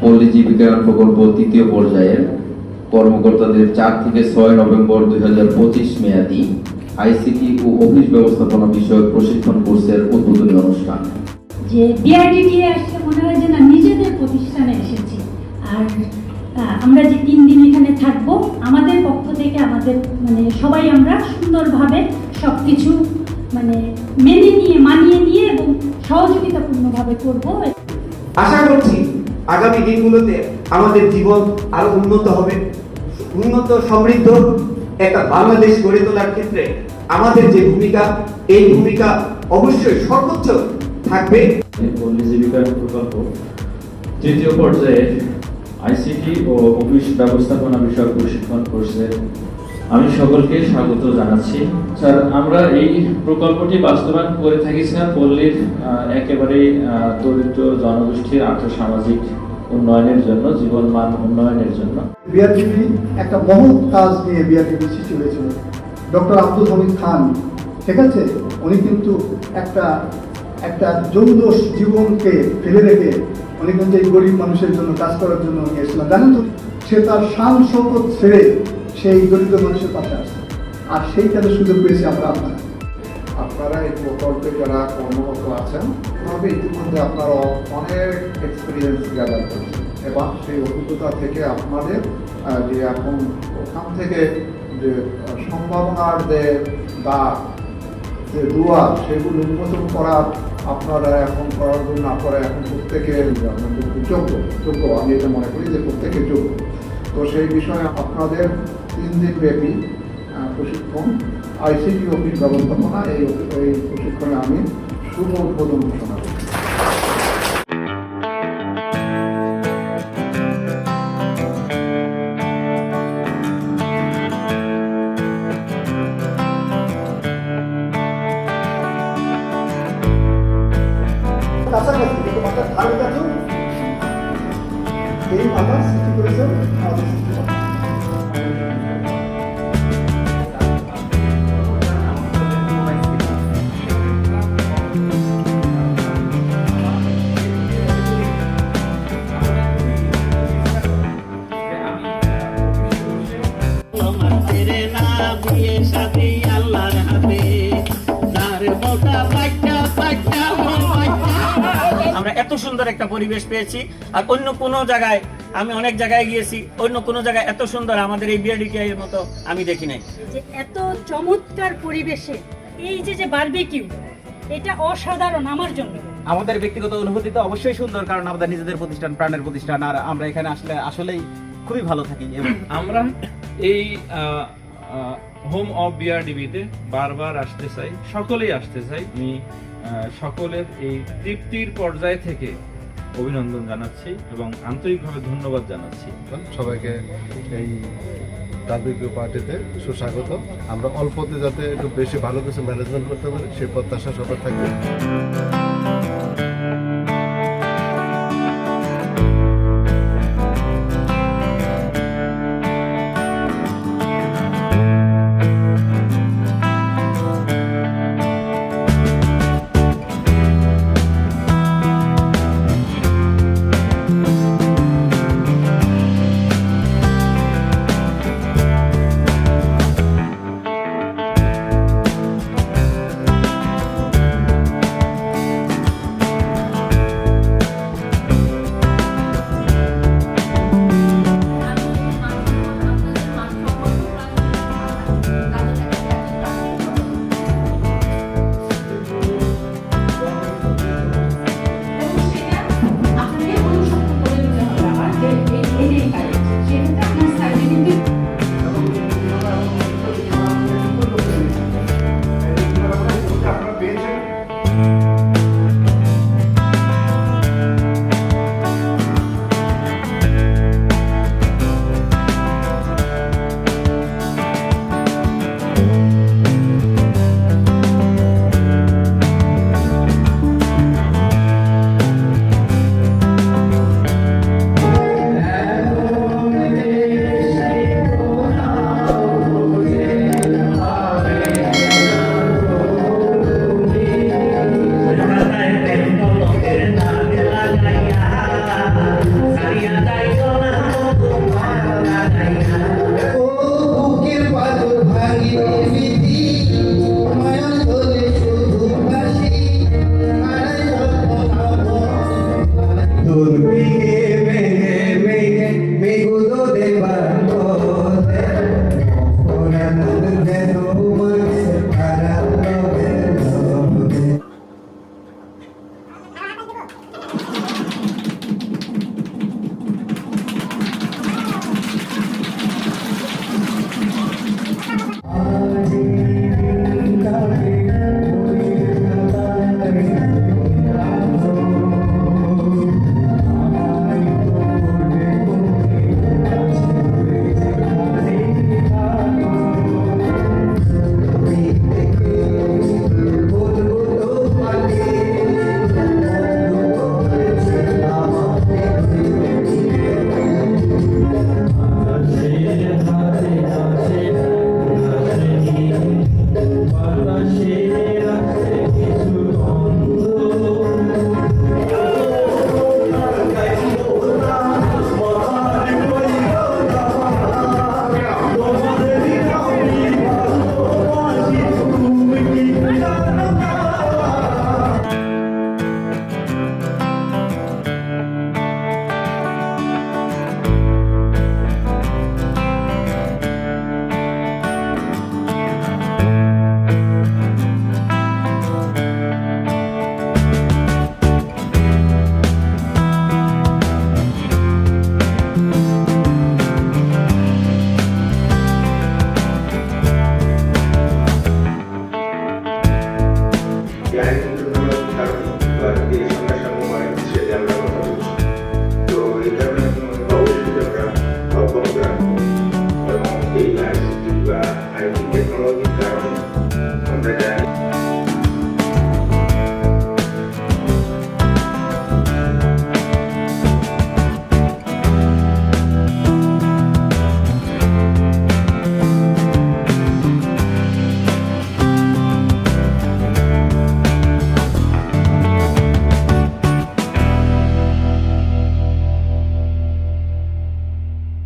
পল্লী জীবিকায়ন প্রকল্প তৃতীয় পর্যায়ের কর্মকর্তাদের 4 থেকে 6 নভেম্বর 2025 মেয়াদী আইসিটি ও অফিস ব্যবস্থাপনা বিষয়ক প্রশিক্ষণ কোর্সের উদ্বোধনী অনুষ্ঠান। যে বিআরডিটি আসলে মনে হয় যে না নিজেদের প্রতিষ্ঠানে এসেছি। আর আমরা যে 3 দিন এখানে থাকবো, আমাদের পক্ষ থেকে আমাদের সবাই আমরা সুন্দরভাবে সবকিছু মেনে নিয়ে মানিয়ে নিয়ে এবং সহযোগিতাপূর্ণভাবে করব। আশা করছি আগামী দিনগুলোতে আমাদের জীবন আরো উন্নত হবে, উন্নত সমৃদ্ধ একটা বাংলাদেশ গড়ে তোলার ক্ষেত্রে আমাদের যে ভূমিকা, এই ভূমিকা অবশ্যই সর্বোচ্চ থাকবে। পল্লী জীবিকায়ন প্রকল্প তৃতীয় পর্যায়ে আইসিটি ও অফিস ব্যবস্থাপনা বিষয়ক প্রশিক্ষণ কোর্সে আমি সকলকে স্বাগত জানাচ্ছি। স্যার, আমরা এই প্রকল্পটি বাস্তবায়ন করে থাকি স্যার পল্লীর একেবারেই দরিদ্র জনগোষ্ঠীর আর্থসামাজিক উন্নয়নের জন্য, জীবনমান উন্নয়নের জন্য। বিআরডিবি একটা মহৎ কাজ নিয়ে বিআরডিবি সৃষ্টি হয়েছিল। ডক্টর আব্দুল হামিদ খান, ঠিক আছে, উনি কিন্তু একটা যৌন জীবনকে ফেলে রেখে উনি কিন্তু এই গরিব মানুষের জন্য কাজ করার জন্য নিয়ে এসেছিলেন। জানেন তো, সে তার শান শৌকত ছেড়ে সেই দরিদ্র মানুষের পাশে আসে, আর সেই কাজের সুযোগ পেয়েছি আপনারা এই প্রকল্পে যারা কর্মরত আছেন, তবে ইতিমধ্যে আপনারা অনেক এক্সপিরিয়েন্স গ্যাদার করছেন এবং সেই অভিজ্ঞতা থেকে আপনাদের যে এখন ওখান থেকে যে সম্ভাবনার বা যে দুয়ার সেগুলো উন্মোচন করার আপনারা এখন করার জন্য আপনারা এখন প্রত্যেকের যোগ্য আমি এটা মনে করি যে প্রত্যেকে যোগ্য। তো সেই বিষয়ে আপনাদের 3 দিন ব্যাপী প্রশিক্ষণ আইসিটি অফিস ব্যবস্থাপনা, এই প্রশিক্ষণে আমি শুভ উদ্বোধন ঘোষণা করি। কাছাকাছি কিন্তু মাথার ধারে কাছেও এই মাথা সৃষ্টি করেছেন আমাদের সৃষ্টিকর্তা। আমরা এত সুন্দর একটা পরিবেশ পেয়েছি, আর অন্য কোনো জায়গায়, আমি অনেক জায়গায় গিয়েছি, অন্য কোনো জায়গায় এত সুন্দর আমাদের এই বিআরডিটিআই এর মতো আমি দেখি নাই। যে এত চমৎকার পরিবেশে এই যে বারবিকিউ, এটা অসাধারণ আমার জন্য। আমাদের ব্যক্তিগত অনুভূতি তো অবশ্যই সুন্দর, কারণ আমাদের নিজেদের প্রতিষ্ঠান, প্রাণের প্রতিষ্ঠান, আর আমরা এখানে আসলেই খুবই ভালো থাকি। আমরা এই হোম অফ বিআরডিবিতে বারবার আসতে চাই, সকলেই আসতে চাই। আমি সকলের এই তৃপ্তির পর্যায় থেকে অভিনন্দন জানাচ্ছি এবং আন্তরিকভাবে ধন্যবাদ জানাচ্ছি। সবাইকে এই বারবিকিউ পার্টিতে সুস্বাগত। আমরা অল্পতে যাতে একটু বেশি ভালো কিছু ম্যানেজমেন্ট করতে পারি, সেই প্রত্যাশা সবার থাকবে।